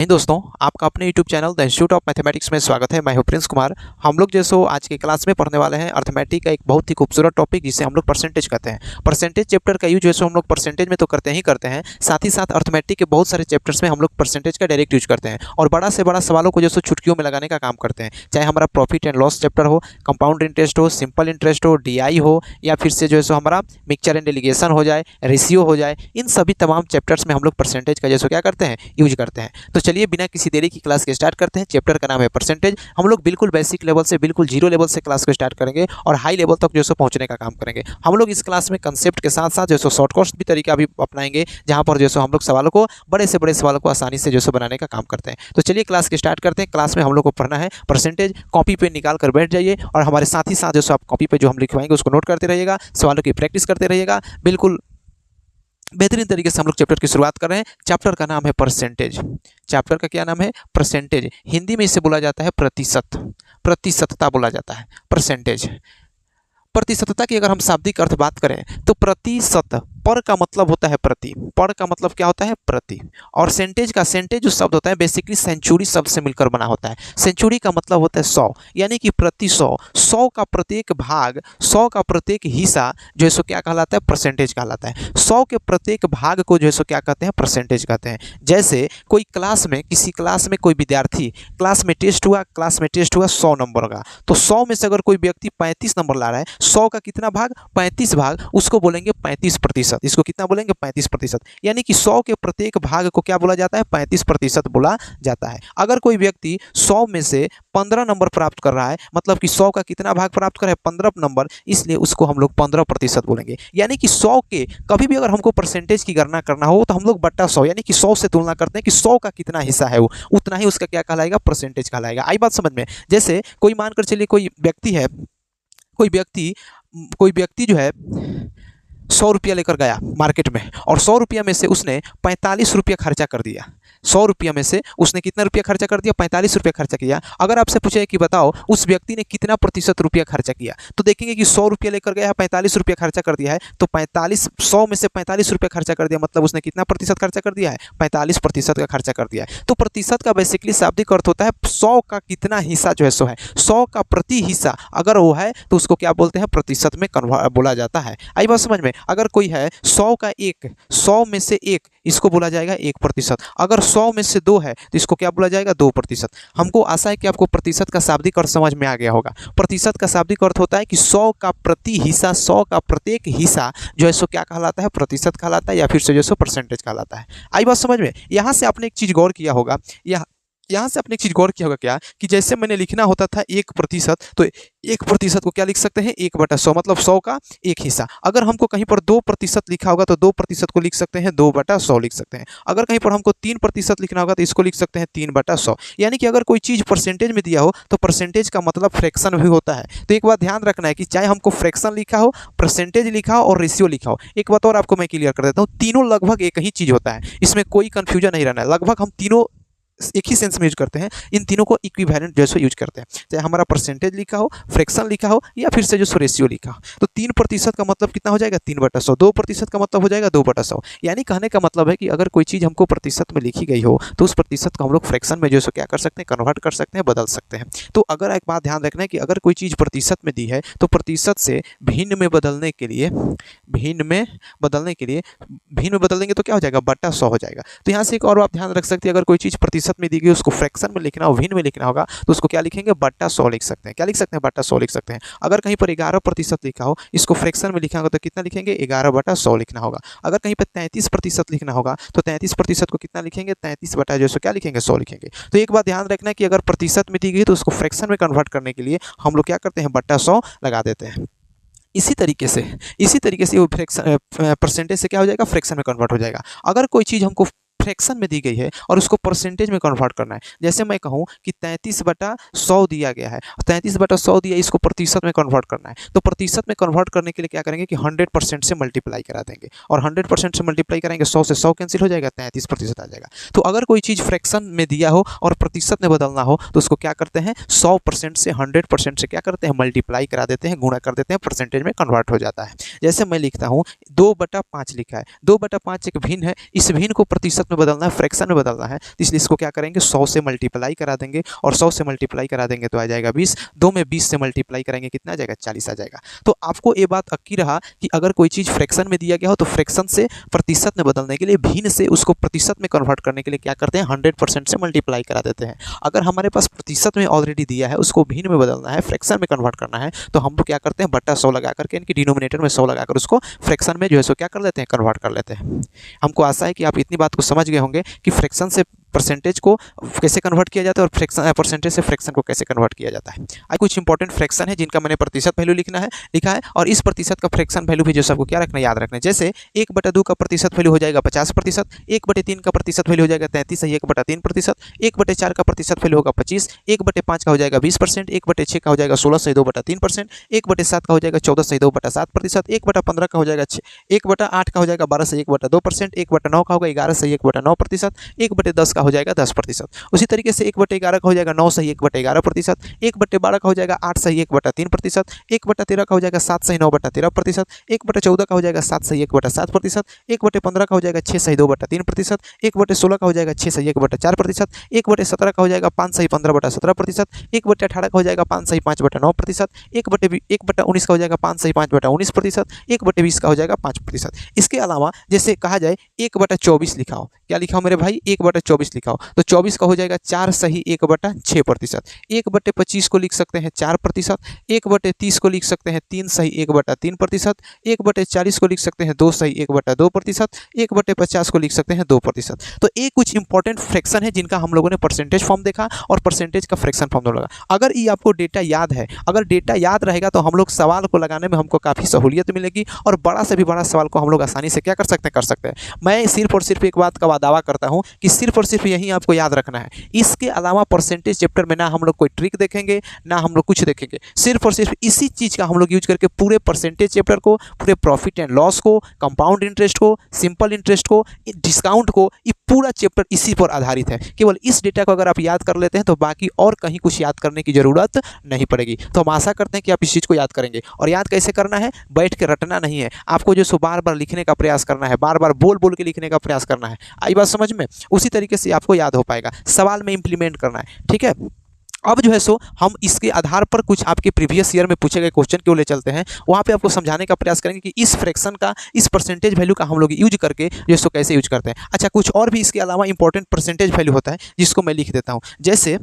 दोस्तों, आपका अपने YouTube channel the institute of mathematics में स्वागत है। मैं हूं प्रिंस कुमार। हम लोग जो सो आज के क्लास में पढ़ने वाले हैं अर्थमेटिक का एक बहुत ही खूबसूरत टॉपिक जिसे हम लोग परसेंटेज कहते हैं। परसेंटेज चैप्टर का यूज जो है हम लोग परसेंटेज में तो करते हैं, साथ ही साथ अर्थमेटिक के बहुत सारे चैप्टर्स में हम लोग परसेंटेज का डायरेक्ट यूज करते हैं और बड़ा से बड़ा सवालों को जो सो चुटकियों में लगाने का काम करते हैं। चाहे हमारा प्रॉफिट एंड लॉस चैप्टर हो, कंपाउंड इंटरेस्ट हो, सिंपल इंटरेस्ट हो, DI हो, या फिर से जो है सो हमारा मिक्सचर एंड एलिगेशन हो जाए, रेशियो हो जाए, इन सभी तमाम चैप्टर्स में हम लोग परसेंटेज का जैसे क्या करते हैं, यूज करते हैं। तो चलिए बिना किसी देरी की क्लास के स्टार्ट करते हैं। चैप्टर का नाम है परसेंटेज। हम लोग बिल्कुल बेसिक लेवल से बिल्कुल जीरो लेवल से क्लास को स्टार्ट करेंगे और हाई लेवल तक जो सो पहुंचने का काम करेंगे। हम लोग इस क्लास में कंसेप्ट के साथ साथ जो सो शॉर्टकट भी तरीका भी अपनाएंगे, जहां पर जो सो हम लोग सवालों को बड़े से बड़े सवालों को आसानी से जो सो बनाने का काम करते हैं। तो चलिए क्लास के स्टार्ट करते हैं। क्लास में हम लोग को पढ़ना है परसेंटेज। कॉपी पे निकाल कर बैठ जाइए और हमारे साथ ही साथ जो सो आप कॉपी पे जो हम लिखवाएंगे उसको नोट करते रहिएगा, सवालों की प्रैक्टिस करते रहिएगा। बिल्कुल बेहतरीन तरीके से हम लोग चैप्टर की शुरुआत कर रहे हैं। चैप्टर का नाम है परसेंटेज। चैप्टर का क्या नाम है? परसेंटेज। हिंदी में इसे बोला जाता है प्रतिशत, प्रतिशतता बोला जाता है परसेंटेज। प्रतिशतता की अगर हम शाब्दिक अर्थ बात करें तो प्रतिशत, पर का मतलब होता है प्रति, पर का मतलब क्या होता है? प्रति। और सेंटेज का, सेंटेज जो शब्द होता है बेसिकली सेंचुरी शब्द से मिलकर बना होता है। सेंचुरी का मतलब होता है 100, यानी कि प्रति 100, 100 का प्रत्येक भाग, 100 का प्रत्येक हिस्सा जो है सो क्या कहलाता है? परसेंटेज कहलाता है। 100 के प्रत्येक भाग को जो है सो क्या कहते हैं? परसेंटेज कहते हैं। जैसे कोई क्लास में, किसी क्लास में कोई विद्यार्थी, क्लास में टेस्ट हुआ 100 नंबर का, तो 100 में से अगर कोई व्यक्ति 35 नंबर ला रहा है, 100 का कितना भाग? 35 भाग, उसको बोलेंगे 35%। इसको कितना बोलेंगे? 35%। यानी कि 100 के प्रत्येक भाग को क्या बोला जाता है? 35% बोला जाता है। अगर कोई व्यक्ति 100 में से 15 नंबर प्राप्त कर रहा है, मतलब कि 100 का कितना भाग प्राप्त कर रहा है? 15 नंबर, इसलिए उसको हम लोग 15% बोलेंगे। यानी कि 100 के कभी भी अगर हमको परसेंटेज की गणना करना हो तो हम लोग बट्टा 100 यानी कि 100 से तुलना करते हैं कि 100 का कितना हिस्सा है, वो उतना ही उसका क्या कहलाएगा? परसेंटेज कहलाएगा। आई बात समझ में? जैसे कोई मानकर चलिए कोई व्यक्ति है, कोई व्यक्ति जो है 100 रुपया लेकर गया मार्केट में और 100 रुपया में से उसने 45 रुपया खर्चा कर दिया। 100 रुपया में से उसने कितना रुपया खर्चा कर दिया? 45 रुपया खर्चा किया। अगर आपसे पूछे कि बताओ उस व्यक्ति ने कितना प्रतिशत रुपया खर्चा किया, तो देखेंगे कि 100 रुपया लेकर गया है, 45 रुपया खर्चा कर दिया है, तो 100 में से 45 रुपया खर्चा कर दिया, मतलब उसने कितना प्रतिशत खर्चा कर दिया है? 45% का खर्चा कर दिया है। तो प्रतिशत का बेसिकली शाब्दिक अर्थ होता है 100 का कितना हिस्सा जो है सो है, 100 का प्रति हिस्सा अगर वो है तो उसको क्या बोलते हैं? प्रतिशत में बोला जाता है। आई बात समझ में? अगर कोई है 100 का 1, 100 में से 1, इसको बोला जाएगा 1%। अगर 100 में से 2 है तो इसको क्या बोला जाएगा? 2%। हमको आशा है कि आपको प्रतिशत का शाब्दिक अर्थ समझ में आ गया होगा। प्रतिशत का शाब्दिक अर्थ होता है कि 100 का प्रति हिस्सा, 100 का प्रत्येक हिस्सा जो है सो क्या कहलाता है? प्रतिशत कहलाता है, या फिर से जो सो परसेंटेज कहलाता है। आई बात समझ में? यहाँ से आपने एक चीज गौर किया होगा, यहाँ से आपने एक चीज गौर किया होगा क्या, कि जैसे मैंने लिखना होता था 1%, तो 1% को क्या लिख सकते हैं? 1/100, मतलब 100 का एक हिस्सा। अगर हमको कहीं पर 2% लिखा होगा तो 2% को लिख सकते हैं 2/100 लिख सकते हैं। अगर कहीं पर हमको 3% लिखना होगा तो इसको लिख सकते हैं 3/100। यानी कि अगर कोई चीज़ परसेंटेज में दिया हो तो परसेंटेज का मतलब फ्रैक्शन भी होता है। तो एक बात ध्यान रखना है कि चाहे हमको फ्रैक्शन लिखा हो, परसेंटेज लिखा हो और रेशियो लिखा हो, एक बात और आपको मैं क्लियर कर देता हूँ, तीनों लगभग एक ही चीज़ होता है। इसमें कोई कन्फ्यूजन नहीं रहना है। लगभग हम तीनों एक ही सेंस में यूज करते हैं, इन तीनों को इक्विवेलेंट जैसे यूज करते हैं। चाहे हमारा परसेंटेज लिखा हो, फ्रैक्शन लिखा हो, या फिर से जो रेशियो लिखा हो। तो 3% का मतलब कितना हो जाएगा? 3/100। 2% का मतलब हो जाएगा 2/100। यानी कहने का मतलब है कि अगर कोई चीज़ हमको प्रतिशत में लिखी गई हो तो उस प्रतिशत को हम लोग फ्रैक्शन में जो क्या कर सकते हैं? कन्वर्ट कर सकते हैं, बदल सकते हैं। तो अगर एक बात ध्यान रखना है कि अगर कोई चीज़ प्रतिशत में दी है तो प्रतिशत से भिन्न में बदलने के लिए तो क्या हो जाएगा? बट्टा 100 हो जाएगा। तो यहाँ से एक और बात ध्यान रख सकते हैं, अगर कोई चीज़ प्रतिशत में दी गई उसको फ्रैक्शन में लिखना हो, भिन्न में लिखना होगा, तो उसको क्या लिखेंगे? बट्टा 100 लिख सकते हैं। क्या लिख सकते हैं? बट्टा 100 लिख सकते हैं। अगर कहीं पर 11% लिखा हो, इसको फ्रैक्शन में लिखा होगा तो कितना लिखेंगे? 11/100 लिखना होगा। अगर कहीं पर 33% लिखना होगा तो 33% को कितना लिखेंगे? 33 जो क्या लिखेंगे? 100 लिखेंगे। तो एक बात ध्यान रखना है कि अगर प्रतिशत में दी गई तो उसको फ्रैक्शन में कन्वर्ट करने के लिए हम लोग क्या करते हैं? बट्टा 100 लगा देते हैं। इसी तरीके से वो फ्रैक्शन परसेंटेज से क्या हो जाएगा? फ्रैक्शन में कन्वर्ट हो जाएगा। अगर कोई चीज़ हमको फ्रैक्शन में दी गई है और उसको परसेंटेज में कन्वर्ट करना है, जैसे मैं कहूँ कि 33/100 दिया गया है, 33/100 दिया, इसको प्रतिशत में कन्वर्ट करना है, तो प्रतिशत में कन्वर्ट करने के लिए क्या करेंगे कि 100% से मल्टीप्लाई करा देंगे, और 100% से मल्टीप्लाई करेंगे, 100 से 100 कैंसिल हो जाएगा, 33% आ जाएगा। तो अगर कोई चीज़ फ्रैक्शन में दिया हो और प्रतिशत में बदलना हो तो उसको क्या करते हैं? 100% से 100% से क्या करते हैं? मल्टीप्लाई करा देते हैं, गुणा कर देते हैं, परसेंटेज में कन्वर्ट हो जाता है। जैसे मैं लिखता हूँ 2/5 लिखा है, 2/5 एक भिन्न है, इस भिन्न को प्रतिशत में बदलना है, फ्रैक्शन में बदलना है, तो इसलिए इसको क्या करेंगे 100 से मल्टीप्लाई करा देंगे, और 100 से मल्टीप्लाई करा देंगे तो आ जाएगा 20, 2 में 20 से मल्टीप्लाई करेंगे कितना आ जाएगा 40 आ जाएगा। तो आपको ये बात अक्की रहा कि अगर कोई चीज़ फ्रैक्शन में दिया गया हो तो फ्रैक्शन से प्रतिशत में बदलने के लिए भिन्न से उसको प्रतिशत में कन्वर्ट करने के लिए क्या करते हैं 100% से मल्टीप्लाई करा देते हैं। अगर हमारे पास प्रतिशत में ऑलरेडी दिया है, उसको भिन्न में बदलना है, फ्रैक्शन में कन्वर्ट करना है, तो हम लोग क्या करते हैं बट्टा 100 लगा करके इनकी डिनोमिनेटर में 100 लगाकर उसको फ्रैक्शन में जो है सो क्या कर लेते हैं कन्वर्ट कर लेते हैं। हमको आशा है कि आप इतनी बात को समझ गए होंगे कि फ्रैक्शन से परसेंटेज को कैसे कन्वर्ट किया जाता है और फ्रैक्शन परसेंटेज से फ्रैक्शन को कैसे कन्वर्ट किया जाता है। आज कुछ इंपॉर्टेंट फ्रैक्शन है जिनका मैंने प्रतिशत वैल्यू लिखा है, और इस प्रतिशत का फ्रैक्शन वैल्यू भी जो सबको क्या रखना याद रखना है। जैसे 1/2 का प्रतिशत वैल्यू हो जाएगा 50%, 1/3 का प्रतिशत वैल्यू हो जाएगा 33 है 1/3%, 1/4 का प्रतिशत वैल्यू होगा 25, 1/5 का हो जाएगा 20%, 1/6 का हो जाएगा 16 सही 2/3%, 1/7 का हो जाएगा 14 सही 2/7%, 1/15 का हो जाएगा 1/8 का हो जाएगा 12 सही 1/2%, 1/9 का होगा 11 सही 1/9%, 1/10 का हो जाएगा 10%। उसी तरीके से 1/11 का हो जाएगा 9 सही 1/11%, 1/12 का हो जाएगा 8 सही 1/3%, 1/13 का हो जाएगा 7 सही 9/13%, 1/14 का हो जाएगा 7 सही 1/7%, 1/15 का हो जाएगा 6 सही 2/3%, 1/16 का हो जाएगा 6 सही 1/4%, 1/17 का हो जाएगा 5 सही 15/17%, 1/18 का हो जाएगा 5 सही 5/9%, 1/19 का हो जाएगा 5 सही 5/19%, 1/20 का हो जाएगा 5%। इसके अलावा जैसे कहा जाए 1/24 लिखाओ, क्या लिखाओ मेरे भाई 1/24 लिखाओ, तो 24 का हो जाएगा 4 सही 1/6%, 1/25 को लिख सकते हैं 4%, 1/30 को लिख सकते हैं 3 सही 1/3%, 1/40 को लिख सकते हैं 2 सही 1/2%, 1/50 को लिख सकते हैं 2%। तो ये कुछ इंपॉर्टेंट फ्रैक्शन है जिनका हम लोगों ने परसेंटेज फॉर्म देखा और परसेंटेज का फ्रैक्शन फॉर्म लगा। अगर ये आपको डेटा याद है, अगर डेटा याद रहेगा तो हम लोग सवाल को लगाने में हमको काफ़ी सहूलियत मिलेगी, और बड़ा से भी बड़ा सवाल को हम लोग आसानी से क्या कर सकते हैं। मैं सिर्फ और सिर्फ एक बात का दावा करता हूँ कि सिर्फ और सिर्फ यही आपको याद रखना है। इसके अलावा परसेंटेज चैप्टर में ना हम लोग कोई ट्रिक देखेंगे, ना हम लोग कुछ देखेंगे, सिर्फ और सिर्फ इसी चीज़ का हम लोग यूज करके पूरे परसेंटेज चैप्टर को, पूरे प्रॉफिट एंड लॉस को, कंपाउंड इंटरेस्ट को, सिंपल इंटरेस्ट को, डिस्काउंट को, ये पूरा चैप्टर इसी पर आधारित है। केवल इस डेटा को अगर आप याद कर लेते हैं तो बाकी और कहीं कुछ याद करने की जरूरत नहीं पड़ेगी। तो हम आशा करते हैं कि आप इस चीज़ को याद करेंगे। और याद कैसे करना है, बैठ के रटना नहीं है, आपको जो सो बार बार लिखने का प्रयास करना है, बार बार बोल बोल के लिखने का प्रयास करना है। आई बात समझ में? उसी तरीके से आपको याद हो पाएगा, सवाल में इंप्लीमेंट करना है, ठीक है। अब जो है सो हम इसके आधार पर कुछ आपके प्रीवियस ईयर में पूछे गए क्वेश्चन क्यों ले चलते हैं, वहाँ पे आपको समझाने का प्रयास करेंगे कि इस फ्रैक्शन का, इस परसेंटेज वैल्यू का हम लोग यूज करके जो है सो कैसे यूज करते हैं। अच्छा, कुछ और भी इसके अलावा इंपॉर्टेंट परसेंटेज वैल्यू होता है जिसको मैं लिख देता हूँ। जैसे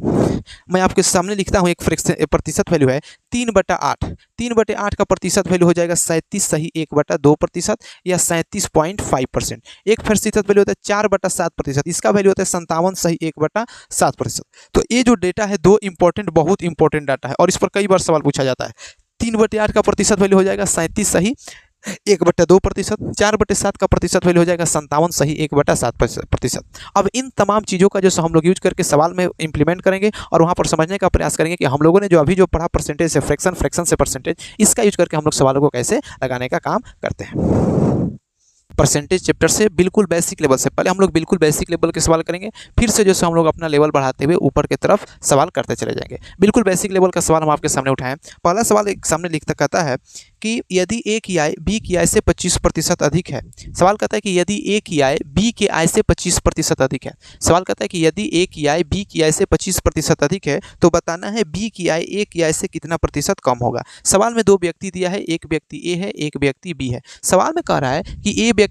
मैं आपके सामने लिखता हूँ, एक फ्रैक्शन प्रतिशत वैल्यू है 3/8। 3/8 का प्रतिशत वैल्यू हो जाएगा 37 सही 1/2% या 37.5%। एक प्रतिशत वैल्यू होता है 4/7%, इसका वैल्यू होता है 57 सही 1/7%। तो ये जो डेटा है दो इंपॉर्टेंट, बहुत इंपॉर्टेंट डाटा है और इस पर कई बार सवाल पूछा जाता है। 3/8 का प्रतिशत वैल्यू हो जाएगा 37 सही 1/2%, 4/7 का प्रतिशत वैल्यू हो जाएगा 57 सही 1/7%। अब इन तमाम चीज़ों का जो हम लोग यूज करके सवाल में इंप्लीमेंट करेंगे और वहाँ पर समझने का प्रयास करेंगे कि हम लोगों ने जो अभी जो पढ़ा परसेंटेज से फ्रैक्शन, फ्रैक्शन से परसेंटेज, इसका यूज करके हम लोग सवालों को कैसे लगाने का काम करते हैं। परसेंटेज चैप्टर से बिल्कुल बेसिक लेवल से, पहले हम लोग बिल्कुल बेसिक लेवल के सवाल करेंगे, फिर से जो हम लोग अपना लेवल बढ़ाते हुए ऊपर की तरफ सवाल करते चले जाएंगे। बिल्कुल बेसिक लेवल का सवाल हम आपके सामने उठाएं। पहला सवाल एक सामने लिखता कहता है कि यदि ए की आय बी की आय से 25% अधिक है। सवाल कहता है कि यदि ए की आय बी की आय से 25% अधिक है। सवाल कहता है कि यदि ए की आय बी की आय से 25% अधिक है तो बताना है बी की आय ए की आय से कितना प्रतिशत कम होगा। सवाल में दो व्यक्ति दिया है, एक व्यक्ति ए है, एक व्यक्ति बी है। सवाल में कह रहा है कि ए व्यक्ति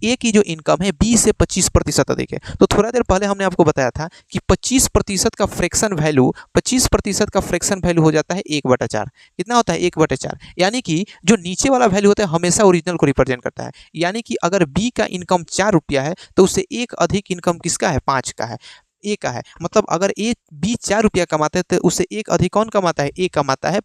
ए की जो इनकम है बी से 25% अधिक है। तो थोड़ा देर पहले हमने आपको बताया था कि 25% का फ्रैक्शन वैल्यू, 25% का फ्रैक्शन वैल्यू हो जाता है 1/4। कितना होता है 1/4, यानी कि जो नीचे वाला वैल्यू होता है हमेशा ओरिजिनल को रिप्रेजेंट करता है। यानी कि अगर बी का इनकम 4 रुपया है तो उससे एक अधिक इनकम किसका है, 5 का है, ए का है। मतलब अगर ए बी 4 रुपया कमाते हैं तो उससे एक अधिक कौन कमाता है, ए कमाता है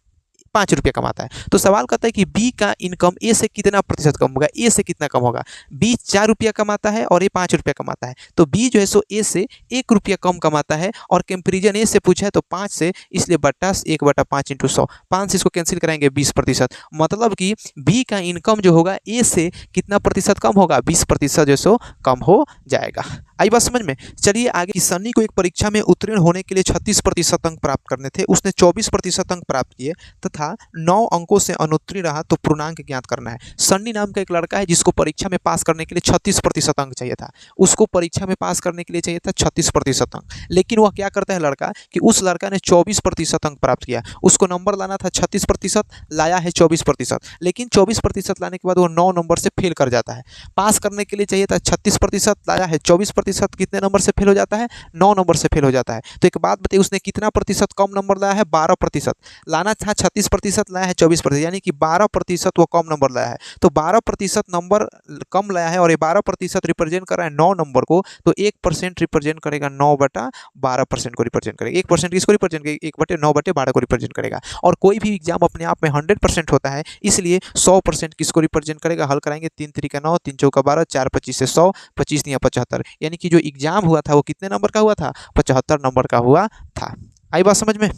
5 रुपये कमाता है। तो सवाल कहता है कि बी का इनकम ए से कितना प्रतिशत कम होगा, ए से कितना कम होगा। बी 4 रुपया कमाता है और ए 5 रुपया कमाता है, तो बी जो है सो ए से 1 रुपया कम कमाता है और कंपेरिजन ए से पूछा है तो 5 से, इसलिए बट्टा 1/5 × 100, 5 से इसको कैंसिल कराएंगे 20%। मतलब कि बी का इनकम जो होगा ए से कितना प्रतिशत कम होगा, 20% जो सो कम हो जाएगा। आई बात समझ में? चलिए आगे। सन्नी को एक परीक्षा में उत्तीर्ण होने के लिए 36% अंक प्राप्त करने थे, उसने 24% अंक प्राप्त किए तथा तथा 9 अंकों से अनुत्तीर्ण रहा तो पूर्णांक ज्ञात करना है। सन्नी नाम का एक लड़का है जिसको परीक्षा में पास करने के लिए 36% अंक चाहिए था। उसको परीक्षा में पास करने के लिए चाहिए था 36% अंक, लेकिन वह क्या करता है लड़का कि उस लड़का ने 24% अंक प्राप्त किया। उसको नंबर लाना था 36%, लाया है 24%, लेकिन 24% लाने के बाद वो 9 नंबर से फेल कर जाता है। पास करने के लिए चाहिए था 36%, लाया है 24%, कितने नंबर से फेल हो जाता है? 9 नंबर से फेल हो जाता है। तो एक बात बताइए, उसने कितना प्रतिशत कम नंबर लाया है? 12%। लाना था 36%, लाया है 24%, यानी कि 12% वो कम नंबर लाया है। तो 12% नंबर कम लाया है और ये 12% रिप्रेजेंट कर रहा है 9 नंबर को, तो 1% रिप्रेजेंट करेगा 9/12% को रिप्रेजेंट करेगा। 1% किसको रिप्रेजेंट करेगा? 1/9/12 को रिप्रेजेंट करेगा। और कोई भी एग्जाम अपने आप में 100% होता है, इसलिए 100% किसको रिप्रेजेंट करेगा? हल कराएंगे 3 3 9, 3 4 12, 4 25 से 100, 25 या 75, यानी कि जो एग्जाम हुआ था वो कितने नंबर का हुआ था? 75 नंबर का हुआ था। आई बात समझ में?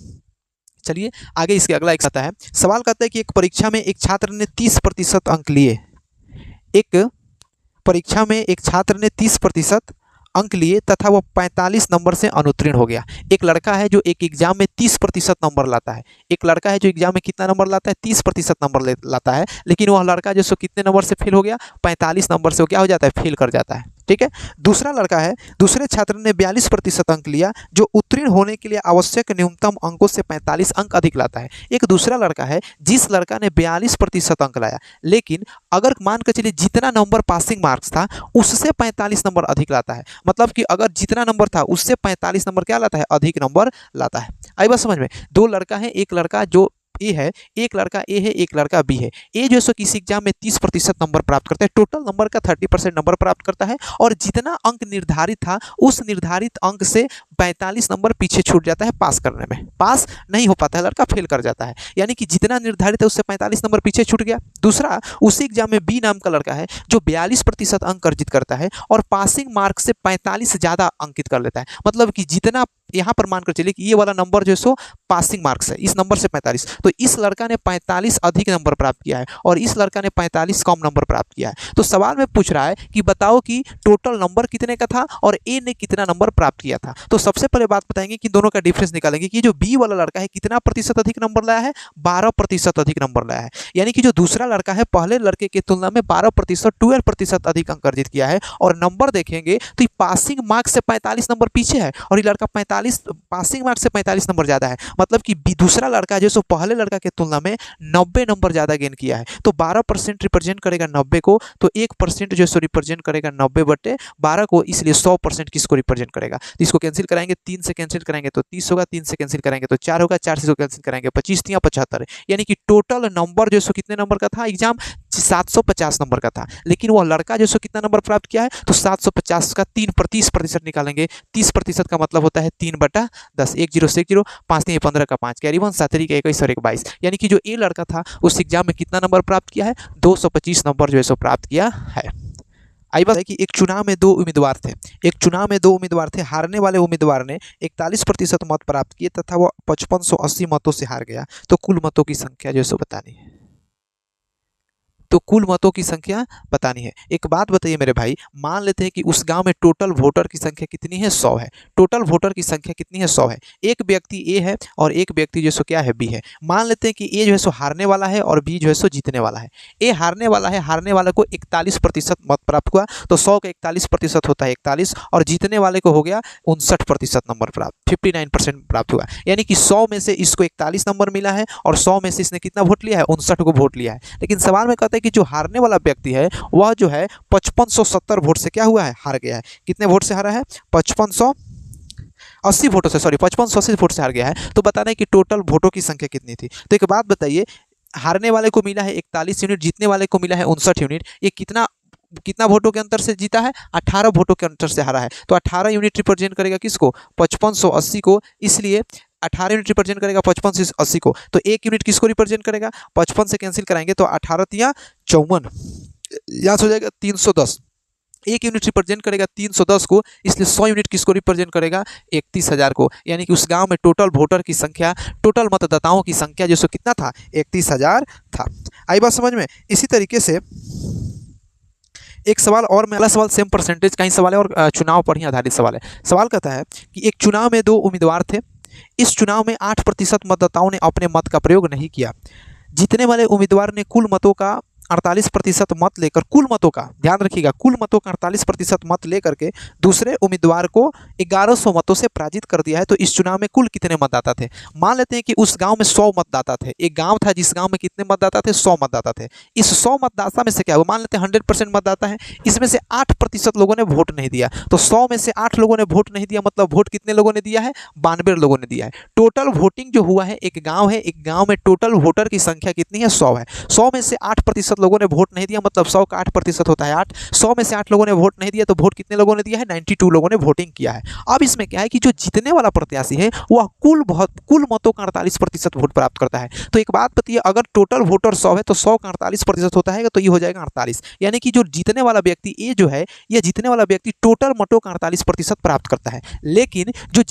चलिए आगे इसके अगला एक आता है। सवाल कहता है कि एक परीक्षा में एक छात्र ने 30% अंक लिए। एक परीक्षा में एक छात्र ने 30% अंक लिए तथा वह 45 नंबर से अनुत्तीर्ण हो गया। एक लड़का है जो एक एग्जाम में 30% नंबर लाता है। एक लड़का है जो एग्जाम में कितना नंबर लाता है? 30% नंबर लाता है, लेकिन वह लड़का जो सो कितने नंबर से फेल हो गया? 45 नंबर से वो क्या हो जाता है? फेल कर जाता है। ठीक है। दूसरा लड़का है, दूसरे छात्र ने 42% अंक लिया, जो उत्तीर्ण होने के लिए आवश्यक न्यूनतम अंकों से 45 अंक अधिक लाता है। एक दूसरा लड़का है, जिस लड़का ने 42% अंक लाया, लेकिन अगर मान कर चलिए जितना नंबर पासिंग मार्क्स था उससे 45 नंबर अधिक लाता है। मतलब कि अगर जितना नंबर था उससे 45 नंबर क्या लाता है? अधिक नंबर लाता है। आई बात समझ में? दो लड़का है, एक लड़का जो ए है, एक लड़का ए है, एक लड़का बी है। ए जो है सो किसी एग्जाम में 30% नंबर प्राप्त करता है, टोटल नंबर का 30% नंबर प्राप्त करता है, और जितना अंक निर्धारित था उस निर्धारित अंक से 45 नंबर पीछे छूट जाता है पास करने में। पास नहीं हो पाता है लड़का, फेल कर जाता है, यानी कि जितना निर्धारित है उससे 45 नंबर पीछे छूट गया। दूसरा, उसी एग्जाम में बी नाम का लड़का है जो 42% अंक अर्जित करता है और पासिंग मार्क से 45 से ज़्यादा अंकित कर लेता है। मतलब कि जितना यहाँ पर मानकर चलिए कि ये वाला नंबर जो है सो पासिंग मार्क्स है, इस नंबर से 45, तो इस लड़का ने 45 अधिक नंबर प्राप्त किया है और इस लड़का ने 45 कम नंबर प्राप्त किया है। तो सवाल में पूछ रहा है कि बताओ कि टोटल नंबर कितने का था और ए ने कितना नंबर प्राप्त किया था। तो सबसे पहले बात बताएंगे कि दोनों का डिफरेंस निकालेंगे कि जो बी वाला लड़का है कितना प्रतिशत अधिक नंबर लाया है? 12% अधिक नंबर लाया है। यानी कि जो दूसरा लड़का है पहले लड़के की तुलना में 12%, 12% अधिक अंक अर्जित किया है। और नंबर देखेंगे तो पासिंग मार्क्स से 45 नंबर पीछे है और ये लड़का पासिंग मार्क्स से 45 नंबर ज़्यादा है। मतलब कि दूसरा लड़का जो सो पहले लड़का की तुलना में 90 नंबर ज़्यादा गेन किया है। तो 12% रिप्रेजेंट करेगा 90 को, तो 1% जो सो रिप्रेजेंट करेगा 90/12 को, इसलिए 100% किसको रिप्रेजेंट करेगा? तो इसको कैंसिल कराएंगे, 3 से कैंसिल कराएंगे तो 30 होगा, 3 से कैंसिल कराएंगे तो 4 होगा, 4 से कैंसिल कराएंगे 25 या 75, यानी कि टोटल नंबर जो सो कितने नंबर का था? एग्जाम 750 नंबर का था, लेकिन वह लड़का जो सो कितना नंबर प्राप्त किया है? तो 750 का 30% निकालेंगे। 30% का मतलब होता है 3/10, 1 0 से 1 0, 5 3 15 का 5, कैरी 1 7 3 का 21 और 1 22, यानी कि जो ए लड़का था उस एग्जाम में कितना नंबर प्राप्त किया है? 225 नंबर जो है सो प्राप्त किया है। आई बात है कि एक चुनाव में 2 उम्मीदवार थे। एक चुनाव में 2 उम्मीदवार थे। हारने वाले उम्मीदवार ने 41% मत प्राप्त किए तथा वह 5580 मतों से हार गया। तो कुल मतों की संख्या जो है सो बतानी है। तो कुल मतों की संख्या बतानी है। एक बात बताइए मेरे भाई, मान लेते हैं कि उस गांव में टोटल वोटर की संख्या कितनी है? 100 है। टोटल वोटर की संख्या कितनी है? 100 है। एक व्यक्ति ए है और एक व्यक्ति जो सो क्या है? बी है। मान लेते हैं कि ए जो है सो हारने वाला है और बी जो है सो जीतने वाला है। ए हारने वाला है, हारने वाले को 41% मत प्राप्त हुआ, तो 100 का 41% होता है 41, और जीतने वाले को हो गया 59% नंबर प्राप्त, 59% प्राप्त हुआ। यानी कि 100 में से इसको 41 नंबर मिला है और 100 में से इसने कितना वोट लिया है? 59 को वोट लिया है। लेकिन सवाल में कहते हैं कि जो हारने वाला व्यक्ति है वह जो है 5570 वोट से क्या हुआ है? हार गया है। कितने वोट से हारा है? 5580 वोटों से, सॉरी 5580 वोट से हार गया है। तो बताना है कि टोटल वोटों की संख्या कितनी थी। तो एक बात बताइए, हारने वाले को मिला है 41 यूनिट, जीतने वाले को मिला है 59 यूनिट। ये कितना वोटों के अंतर से जीता है? 18 वोटों के अंतर से हारा है। तो 18 यूनिट रिप्रेजेंट करेगा किसको? 5580 को, इसलिए 18 यूनिट रिप्रेजेंट करेगा 55 से 80 को। तो 1 यूनिट किसको रिप्रेजेंट करेगा? 55 से कैंसिल कराएंगे तो 18 या 54, यहाँ से हो जाएगा 310। 1 यूनिट रिप्रेजेंट करेगा 310 को, इसलिए 100 यूनिट किसको रिप्रेजेंट करेगा? 31,000 को। यानी कि उस गांव में टोटल वोटर की संख्या, टोटल मतदाताओं की संख्या जो सो कितना था? 31,000 था। आई बात समझ में? इसी तरीके से एक सवाल और, अगला सवाल सेम परसेंटेज का ही सवाल है और चुनाव पर ही आधारित सवाल है। सवाल कहता है कि एक चुनाव में 2 उम्मीदवार थे। इस चुनाव में 8% मतदाताओं ने अपने मत का प्रयोग नहीं किया। जीतने वाले उम्मीदवार ने कुल मतों का 48% मत लेकर, कुल मतों का ध्यान रखिएगा, कुल मतों का 48% मत लेकर के दूसरे उम्मीदवार को 1100 मतों से पराजित कर दिया है। तो इस चुनाव में कुल कितने मतदाता थे? मान लेते हैं कि उस गांव में 100 मतदाता थे। एक गांव था जिस गांव में कितने मतदाता थे? 100 मतदाता थे। इस 100 मतदाता में से क्या हुआ? मान लेते हैं 100% मतदाता है, इसमें से 8% लोगों ने वोट नहीं दिया। तो 100 में से 8 लोगों ने वोट नहीं दिया, मतलब वोट कितने लोगों ने दिया है? 92 लोगों ने दिया है। टोटल वोटिंग जो हुआ है, एक गाँव है, एक गाँव में टोटल वोटर की संख्या कितनी है? 100 है। 100 में से 8% लोगों ने वोट नहीं दिया, मतलब 100 का 8% होता है 8। 100 में से 8 लोगों ने वोट नहीं दिया, तो वोट कितने लोगों ने दिया है? 92 लोगों ने वोटिंग किया है। अब इसमें क्या है कि जो जीतने वाला प्रत्याशी है वह कुल मतों का 48% वोट प्राप्त करता है। तो एक बात बताइए, अगर टोटल वोटर 100 है तो 100 का 48% होता है, तो ये हो जाएगा 48। यानी कि जो जीतने वाला व्यक्ति, ये जो है, ये जीतने वाला व्यक्ति टोटल मतों का 48% प्राप्त करता है। लेकिन जो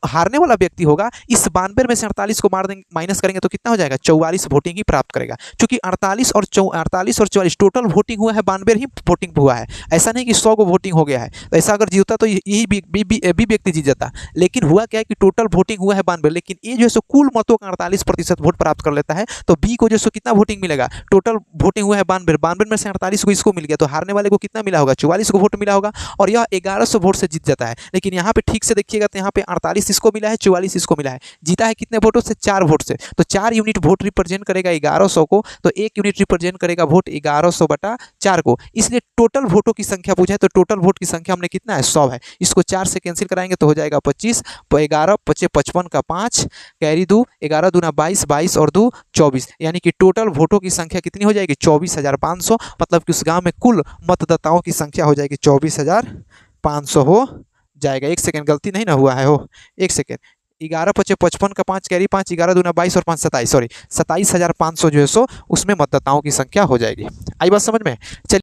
हारने वाला व्यक्ति होगा, इस 92 में से 48 को माइनस करेंगे तो कितना हो जाएगा? 44 वोटिंग ही प्राप्त करेगा। क्योंकि 48 और 44 टोटल वोटिंग हुआ है, 92 ही वोटिंग हुआ है। ऐसा नहीं कि 100 को वोटिंग हो गया है। तो ऐसा अगर जीतता तो यही भी व्यक्ति जीत जाता। लेकिन हुआ क्या है कि टोटल वोटिंग हुआ है 92, लेकिन ये जो है सो कुल मतों का 48% वोट प्राप्त कर लेता है। तो बी को जो सो कितना वोटिंग मिलेगा? टोटल वोटिंग हुआ है 92 में से 48 को इसको मिल गया, तो हारने वाले को कितना मिला होगा? 44 को वोट मिला होगा, और यह 1100 वोट से जीत जाता है। लेकिन यहाँ पे ठीक से देखिएगा तो यहाँ पे 48 इसको मिला है, 44 इसको मिला है। जीता है कितने वोटों से? 4 वोट से। तो 4 यूनिट वोट रिप्रेजेंट करेगा 1100 को, तो 1 यूनिट रिप्रेजेंट करेगा वोट 1100/4 को। इसलिए टोटल वोटों की संख्या पूछा है, तो टोटल वोट की संख्या हमने कितना है? 100 है। इसको 4 से कैंसिल कराएंगे तो हो जाएगा 25, 11 5 55 का 5 कैरी 2, 11 दूना 22, 22 और 2 24। यानी कि टोटल वोटों की संख्या कितनी हो जाएगी? 24,500। मतलब कि उस गांव में कुल मतदाताओं की संख्या हो जाएगी 24,500 हो जाएगा। एक सेकेंड, गलती नहीं ना हुआ है हो, एक सेकेंड। 11 5 55 का 5 कैरी 5, 11 दूना 22 और 5 27, सॉरी 27,500 जो है सो उसमें मतदाताओं की संख्या हो जाएगी। आई बात समझ में? चलिए।